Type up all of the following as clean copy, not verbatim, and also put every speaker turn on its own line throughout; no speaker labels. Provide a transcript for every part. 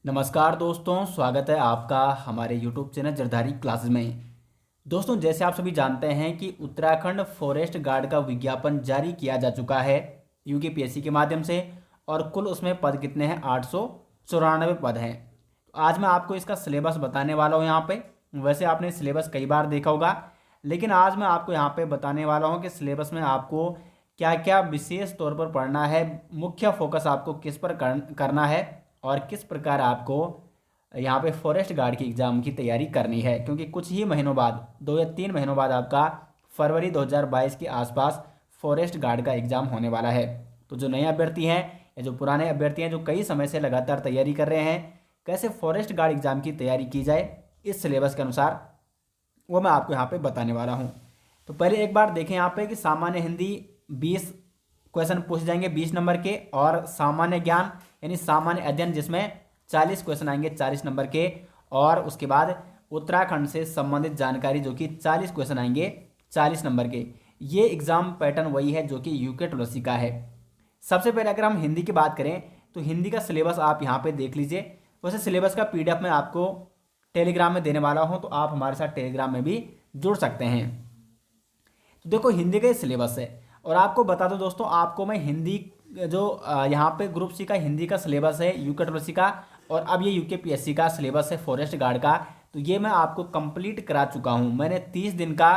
नमस्कार दोस्तों, स्वागत है आपका हमारे YouTube चैनल जरधारी क्लासेस में। दोस्तों, जैसे आप सभी जानते हैं कि उत्तराखंड फॉरेस्ट गार्ड का विज्ञापन जारी किया जा चुका है यूकेपीएससी के माध्यम से। और कुल उसमें पद कितने हैं? 894 पद हैं। तो आज मैं आपको इसका सिलेबस बताने वाला हूँ यहाँ पे। वैसे आपने सिलेबस कई बार देखा होगा, लेकिन आज मैं आपको यहाँ पे बताने वाला हूँ कि सिलेबस में आपको क्या क्या विशेष तौर पर पढ़ना है, मुख्य फोकस आपको किस पर करना है और किस प्रकार आपको यहाँ पे फॉरेस्ट गार्ड की एग्ज़ाम की तैयारी करनी है। क्योंकि कुछ ही महीनों बाद, 2 या 3 महीनों बाद आपका फरवरी 2022 के आसपास फॉरेस्ट गार्ड का एग्ज़ाम होने वाला है। तो जो नए अभ्यर्थी हैं या जो पुराने अभ्यर्थी हैं जो कई समय से लगातार तैयारी कर रहे हैं, कैसे फॉरेस्ट गार्ड एग्ज़ाम की तैयारी की जाए इस सिलेबस के अनुसार, वो मैं आपको यहाँ पे बताने वाला हूँ। तो पहले एक बार देखें यहाँ पे कि सामान्य हिंदी 20 क्वेश्चन पूछे जाएंगे 20 नंबर के, और सामान्य ज्ञान यानी सामान्य अध्ययन जिसमें 40 क्वेश्चन आएंगे 40 नंबर के, और उसके बाद उत्तराखंड से संबंधित जानकारी जो कि 40 क्वेश्चन आएंगे 40 नंबर के। ये एग्ज़ाम पैटर्न वही है जो कि यूके का है। सबसे पहले अगर हम हिंदी की बात करें तो हिंदी का सिलेबस आप यहाँ पे देख लीजिए। वैसे सिलेबस का पीडीएफ मैं आपको टेलीग्राम में देने वाला हूँ, तो आप हमारे साथ टेलीग्राम में भी जुड़ सकते हैं। तो देखो, हिंदी का सिलेबस है, और आपको बता दो दोस्तों, आपको मैं हिंदी जो यहाँ पे ग्रुप सी का हिंदी का सिलेबस है यूके का, और अब ये यूकेपीएससी का सिलेबस है फॉरेस्ट गार्ड का। तो ये मैं आपको कंप्लीट करा चुका हूँ। मैंने 30 दिन का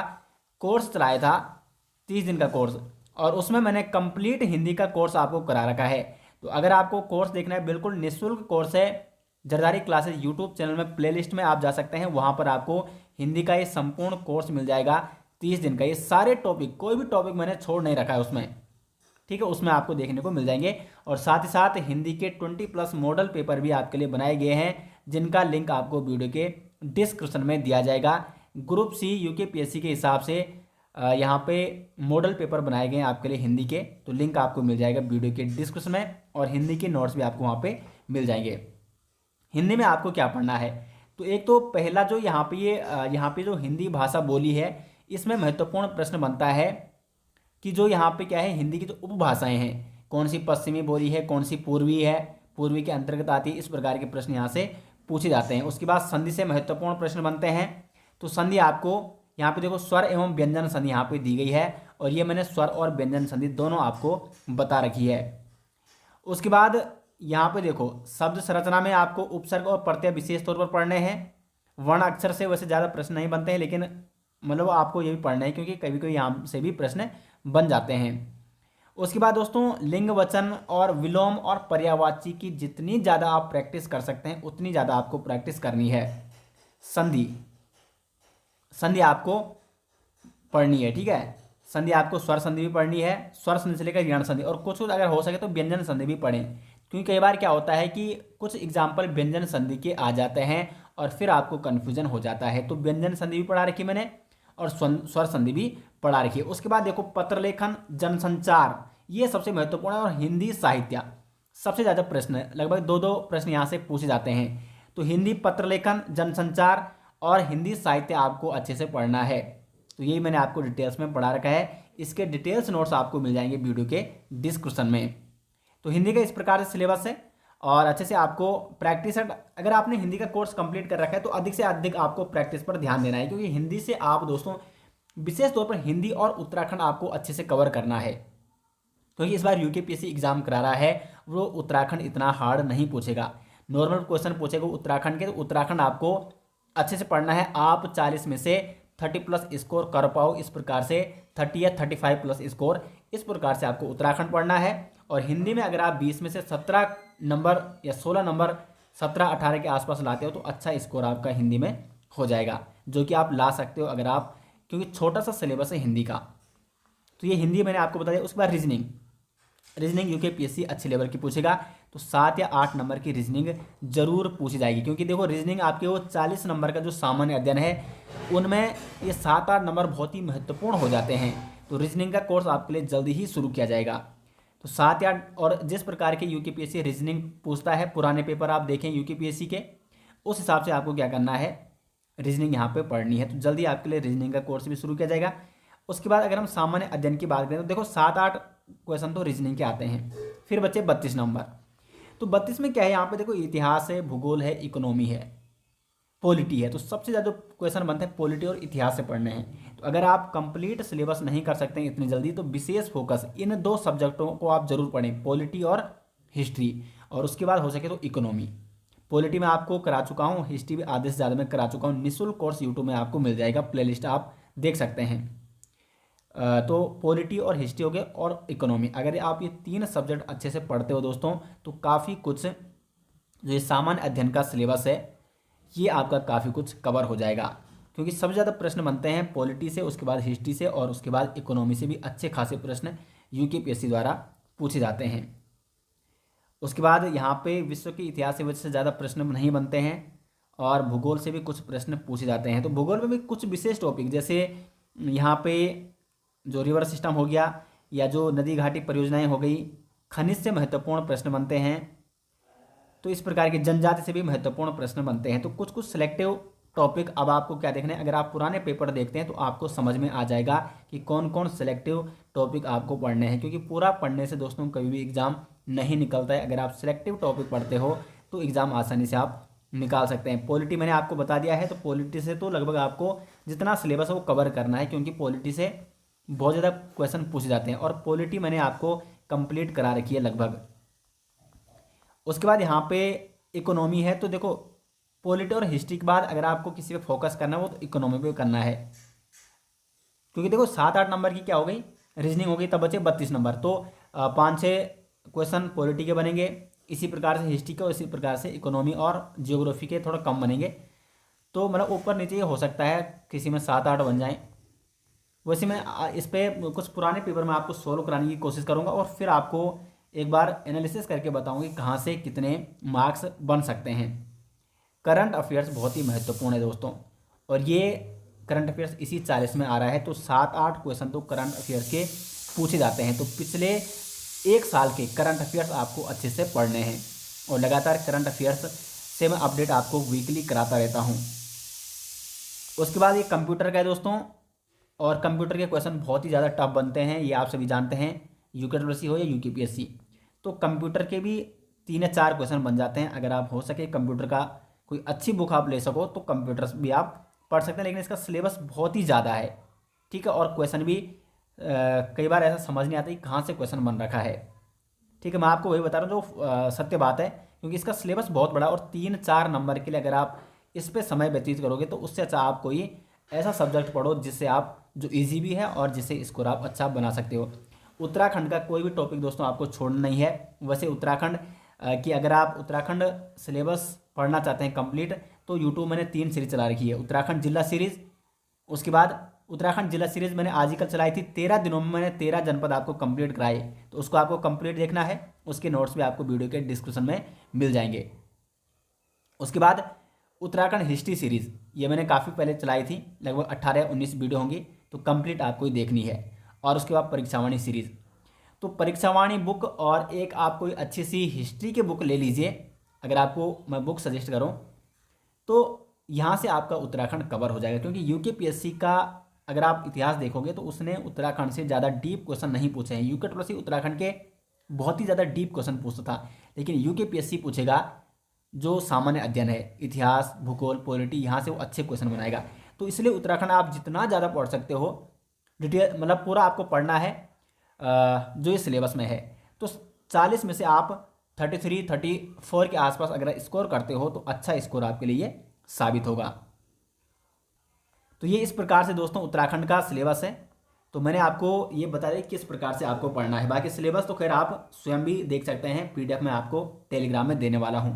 कोर्स चलाया था, 30 दिन का कोर्स, और उसमें मैंने कंप्लीट हिंदी का कोर्स आपको करा रखा है। तो अगर आपको कोर्स देखना है, बिल्कुल निःशुल्क कोर्स है। जरदारी क्लासेस यूट्यूब चैनल में प्लेलिस्ट में आप जा सकते हैं, वहाँ पर आपको हिंदी का ये संपूर्ण कोर्स मिल जाएगा। 30 दिन का ये सारे टॉपिक, कोई भी टॉपिक मैंने छोड़ नहीं रखा है उसमें, ठीक है, उसमें आपको देखने को मिल जाएंगे। और साथ ही साथ हिंदी के 20+ मॉडल पेपर भी आपके लिए बनाए गए हैं, जिनका लिंक आपको वीडियो के डिस्क्रिप्शन में दिया जाएगा। ग्रुप सी यूकेपीएससी के हिसाब से यहाँ पे मॉडल पेपर बनाए गए हैं आपके लिए हिंदी के, तो लिंक आपको मिल जाएगा वीडियो के डिस्क्रिप्शन में, और हिंदी के नोट्स भी आपको वहाँ पे मिल जाएंगे। हिंदी में आपको क्या पढ़ना है? तो एक तो पहला जो यहाँ पे जो हिंदी भाषा बोली है, इसमें महत्वपूर्ण प्रश्न बनता है कि जो यहाँ पे क्या है, हिंदी की जो उपभाषाएं हैं, कौन सी पश्चिमी बोली है, कौन सी पूर्वी है, पूर्वी के अंतर्गत आती है, इस प्रकार के प्रश्न यहाँ से पूछे जाते हैं। उसके बाद संधि से महत्वपूर्ण प्रश्न बनते हैं। तो संधि आपको यहाँ पे देखो, स्वर एवं व्यंजन संधि यहाँ पे दी गई है, और ये मैंने स्वर और व्यंजन संधि दोनों आपको बता रखी है। उसके बाद यहाँ पे देखो, शब्द संरचना में आपको उपसर्ग और प्रत्यय विशेष तौर पर पढ़ने हैं। वर्ण अक्षर से वैसे ज़्यादा प्रश्न नहीं बनते हैं, लेकिन मतलब आपको ये भी पढ़ना है, क्योंकि कभी कभी यहाँ से भी प्रश्न बन जाते हैं। उसके बाद दोस्तों, लिंग वचन और विलोम और पर्यायवाची की जितनी ज़्यादा आप प्रैक्टिस कर सकते हैं उतनी ज़्यादा आपको प्रैक्टिस करनी है। संधि संधि आपको पढ़नी है, ठीक है। संधि आपको स्वर संधि भी पढ़नी है, स्वर संधि से लेकर यण संधि, और कुछ अगर हो सके तो व्यंजन संधि भी पढ़ें। क्योंकि कई बार क्या होता है कि कुछ एग्जाम्पल व्यंजन संधि के आ जाते हैं और फिर आपको कन्फ्यूजन हो जाता है। तो व्यंजन संधि भी पढ़ा रखी मैंने, और स्वर संधि भी पढ़ा रखी है। उसके बाद देखो, पत्र लेखन, जनसंचार, ये सबसे महत्वपूर्ण है, और हिंदी साहित्य सबसे ज़्यादा प्रश्न, लगभग 2-2 प्रश्न यहाँ से पूछे जाते हैं। तो हिंदी पत्र लेखन, जनसंचार और हिंदी साहित्य आपको अच्छे से पढ़ना है। तो यही मैंने आपको डिटेल्स में पढ़ा रखा है। इसके डिटेल्स नोट्स आपको मिल जाएंगे वीडियो के डिस्क्रिप्शन में। तो हिंदी का इस प्रकार से सिलेबस है, और अच्छे से आपको प्रैक्टिस, अगर आपने हिंदी का कोर्स कंप्लीट कर रखा है तो अधिक से अधिक आपको प्रैक्टिस पर ध्यान देना है। क्योंकि हिंदी से आप दोस्तों, विशेष तौर पर हिंदी और उत्तराखंड आपको अच्छे से कवर करना है। क्योंकि इस बार यूकेपीएससी एग्जाम करा रहा है, वो उत्तराखंड इतना हार्ड नहीं पूछेगा, नॉर्मल क्वेश्चन पूछेगा उत्तराखंड के। तो उत्तराखंड आपको अच्छे से पढ़ना है। आप 40 में से 30+ स्कोर कर पाओ, इस प्रकार से 30 या 35+ स्कोर, इस प्रकार से आपको उत्तराखंड पढ़ना है। और हिंदी में अगर आप 20 में से 17 नंबर या 16 नंबर, 17-18 के आसपास लाते हो तो अच्छा स्कोर आपका हिंदी में हो जाएगा, जो कि आप ला सकते हो अगर आप, क्योंकि छोटा सा सिलेबस है हिंदी का। तो ये हिंदी मैंने आपको बता दिया। उसके बाद रीजनिंग यूकेपीएससी अच्छे लेवल की पूछेगा, तो 7 या 8 नंबर की रीजनिंग जरूर पूछी जाएगी। क्योंकि देखो, रीजनिंग आपके वो 40 नंबर का जो सामान्य अध्ययन है, उनमें ये 7-8 नंबर बहुत ही महत्वपूर्ण हो जाते हैं। तो रीजनिंग का कोर्स आपके लिए जल्दी ही शुरू किया जाएगा। तो 7 या, और जिस प्रकार के यूकेपीएससी रीजनिंग पूछता है, पुराने पेपर आप देखें यूकेपीएससी के, उस हिसाब से आपको क्या करना है, रीजनिंग यहाँ पे पढ़नी है। तो जल्दी आपके लिए रीजनिंग का कोर्स भी शुरू किया जाएगा। उसके बाद अगर हम सामान्य अध्ययन की बात करें तो देखो, 7-8 क्वेश्चन तो रीजनिंग के आते हैं, फिर बच्चे 32 नंबर। तो 32 में क्या है, यहाँ पे देखो इतिहास है, भूगोल है, इकोनॉमी है, पॉलिटी है। तो सबसे ज़्यादा क्वेश्चन बनते हैं पॉलिटी और इतिहास से पढ़ने हैं। तो अगर आप कंप्लीट सिलेबस नहीं कर सकते हैं इतनी जल्दी, तो विशेष फोकस इन 2 सब्जेक्टों को आप जरूर पढ़ें, पॉलिटी और हिस्ट्री, और उसके बाद हो सके तो इकोनॉमी। पॉलिटी में आपको करा चुका हूँ, हिस्ट्री भी आधे से ज़्यादा में करा चुका हूँ। निःशुल्क कोर्स यूट्यूब में आपको मिल जाएगा, प्लेलिस्ट आप देख सकते हैं। तो पॉलिटी और हिस्ट्री हो गए और इकोनॉमी, अगर आप ये 3 सब्जेक्ट अच्छे से पढ़ते हो दोस्तों, तो काफ़ी कुछ जो ये सामान्य अध्ययन का सिलेबस है ये आपका काफ़ी कुछ कवर हो जाएगा। क्योंकि सबसे ज़्यादा प्रश्न बनते हैं पॉलिटी से, उसके बाद हिस्ट्री से, और उसके बाद इकोनॉमी से भी अच्छे खासे प्रश्न यूकेपीएससी द्वारा पूछे जाते हैं। उसके बाद यहाँ पे विश्व के इतिहास से वजह से ज़्यादा प्रश्न नहीं बनते हैं, और भूगोल से भी कुछ प्रश्न पूछे जाते हैं। तो भूगोल में भी कुछ विशेष टॉपिक, जैसे यहाँ पे जो रिवर सिस्टम हो गया, या जो नदी घाटी परियोजनाएं हो गई, खनिज से महत्वपूर्ण प्रश्न बनते हैं। तो इस प्रकार के जनजाति से भी महत्वपूर्ण प्रश्न बनते हैं। तो कुछ कुछ सिलेक्टिव टॉपिक अब आपको क्या देखना है, अगर आप पुराने पेपर देखते हैं तो आपको समझ में आ जाएगा कि कौन कौन सिलेक्टिव टॉपिक आपको पढ़ने हैं। क्योंकि पूरा पढ़ने से दोस्तों कभी भी एग्जाम नहीं निकलता है। अगर आप सिलेक्टिव टॉपिक पढ़ते हो तो एग्जाम आसानी से आप निकाल सकते हैं। पॉलिटी मैंने आपको बता दिया है, तो पॉलिटी से तो लगभग आपको जितना सिलेबस है वो कवर करना है, क्योंकि पॉलिटी से बहुत ज़्यादा क्वेश्चन पूछे जाते हैं, और पॉलिटी मैंने आपको कंप्लीट करा रखी है लगभग। उसके बाद यहाँ पे इकोनॉमी है, तो देखो पॉलिटी और हिस्ट्री के बाद अगर आपको किसी पे फोकस करना है वो तो इकोनॉमी पे करना है। क्योंकि देखो 7-8 नंबर की क्या हो गई, रीजनिंग हो गई, तब बचे 32 नंबर। तो 5-6 क्वेश्चन पॉलिटी के बनेंगे, इसी प्रकार से हिस्ट्री के, और इसी प्रकार से इकोनॉमी और जियोग्राफी के थोड़ा कम बनेंगे। तो मतलब ऊपर नीचे ये हो सकता है किसी में 7-8 बन जाएँ। वैसे मैं इस पर कुछ पुराने पेपर में आपको सोल्व कराने की कोशिश करूँगा, और फिर आपको एक बार एनालिसिस करके बताऊंगी कहाँ से कितने मार्क्स बन सकते हैं। करंट अफेयर्स बहुत ही महत्वपूर्ण है दोस्तों, और ये करंट अफेयर्स इसी 40 में आ रहा है। तो 7-8 क्वेश्चन तो करंट अफेयर्स के पूछे जाते हैं। तो पिछले 1 साल के करंट अफेयर्स आपको अच्छे से पढ़ने हैं, और लगातार करंट अफेयर्स से मैं अपडेट आपको वीकली कराता रहता हूँ। उसके बाद ये कंप्यूटर का है दोस्तों, और कंप्यूटर के क्वेश्चन बहुत ही ज़्यादा टफ बनते हैं, ये आप सभी जानते हैं, यूकेपीएससी हो या यूकेपीएससी। तो कंप्यूटर के भी 3 या 4 क्वेश्चन बन जाते हैं। अगर आप हो सके कंप्यूटर का कोई अच्छी बुक आप ले सको तो कंप्यूटर भी आप पढ़ सकते हैं, लेकिन इसका सिलेबस बहुत ही ज़्यादा है, ठीक है। और क्वेश्चन भी कई बार ऐसा समझ नहीं आता कि कहाँ से क्वेश्चन बन रखा है, ठीक है। मैं आपको वही बता रहा हूँ जो सत्य बात है, क्योंकि इसका सिलेबस बहुत बड़ा, और 3-4 नंबर के लिए अगर आप इस पर समय व्यतीत करोगे तो उससे अच्छा आप कोई ऐसा सब्जेक्ट पढ़ो जिससे आप जो ईजी भी है और जिससे स्कोर आप अच्छा बना सकते हो। उत्तराखंड का कोई भी टॉपिक दोस्तों आपको छोड़ना नहीं है। वैसे उत्तराखंड की अगर आप उत्तराखंड सिलेबस पढ़ना चाहते हैं कंप्लीट, तो यूट्यूब मैंने 3 सीरीज चला रखी है। उत्तराखंड जिला सीरीज, उसके बाद उत्तराखंड जिला सीरीज मैंने आज ही कल चलाई थी। 13 दिनों में मैंने 13 जनपद आपको कंप्लीट कराए, तो उसको आपको कंप्लीट देखना है। उसके नोट्स भी आपको वीडियो के डिस्क्रिप्शन में मिल जाएंगे। उसके बाद उत्तराखंड हिस्ट्री सीरीज़, ये मैंने काफ़ी पहले चलाई थी, लगभग 18-19 वीडियो होंगी, तो कंप्लीट आपको ही देखनी है। और उसके बाद परीक्षावाणी सीरीज़, तो परीक्षावाणी बुक और एक आप कोई अच्छी सी हिस्ट्री की बुक ले लीजिए। अगर आपको मैं बुक सजेस्ट करूं तो यहाँ से आपका उत्तराखंड कवर हो जाएगा, क्योंकि यूकेपीएससी का अगर आप इतिहास देखोगे तो उसने उत्तराखंड से ज़्यादा डीप क्वेश्चन नहीं पूछे हैं। यूकेपीएससी उत्तराखंड के बहुत ही ज़्यादा डीप क्वेश्चन पूछता था, लेकिन यूकेपीएससी पूछेगा जो सामान्य अध्ययन है, इतिहास, भूगोल, पॉलिटी, यहाँ से वो अच्छे क्वेश्चन बनाएगा। तो इसलिए उत्तराखंड आप जितना ज़्यादा पढ़ सकते हो, डिटेल मतलब पूरा आपको पढ़ना है जो ये सिलेबस में है। तो 40 में से आप 33-34 के आसपास अगर स्कोर करते हो तो अच्छा स्कोर आपके लिए साबित होगा। तो ये इस प्रकार से दोस्तों उत्तराखंड का सिलेबस है। तो मैंने आपको ये बता दिया किस प्रकार से आपको पढ़ना है। बाकी सिलेबस तो खैर आप स्वयं भी देख सकते हैं, पीडीएफ में आपको टेलीग्राम में देने वाला हूँ,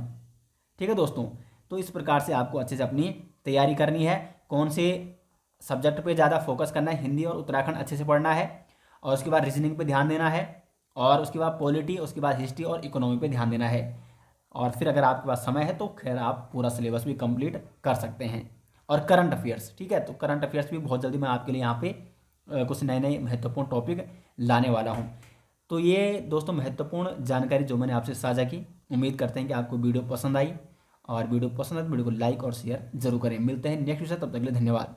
ठीक है दोस्तों। तो इस प्रकार से आपको अच्छे से अपनी तैयारी करनी है। कौन से सब्जेक्ट पे ज़्यादा फोकस करना है, हिंदी और उत्तराखंड अच्छे से पढ़ना है, और उसके बाद रीजनिंग पे ध्यान देना है, और उसके बाद पॉलिटी, उसके बाद हिस्ट्री और इकोनॉमी पे ध्यान देना है। और फिर अगर आपके पास समय है तो खैर आप पूरा सिलेबस भी कंप्लीट कर सकते हैं। और करंट अफेयर्स, ठीक है, तो करंट अफेयर्स भी बहुत जल्दी मैं आपके लिए यहाँ पे कुछ नए नए महत्वपूर्ण टॉपिक लाने वाला हूँ। तो ये दोस्तों महत्वपूर्ण जानकारी जो मैंने आपसे साझा की, उम्मीद करते हैं कि आपको वीडियो पसंद आई, और वीडियो पसंद आए तो वीडियो को लाइक और शेयर जरूर करें। मिलते हैं नेक्स्ट वीडियो, तब तक के लिए धन्यवाद।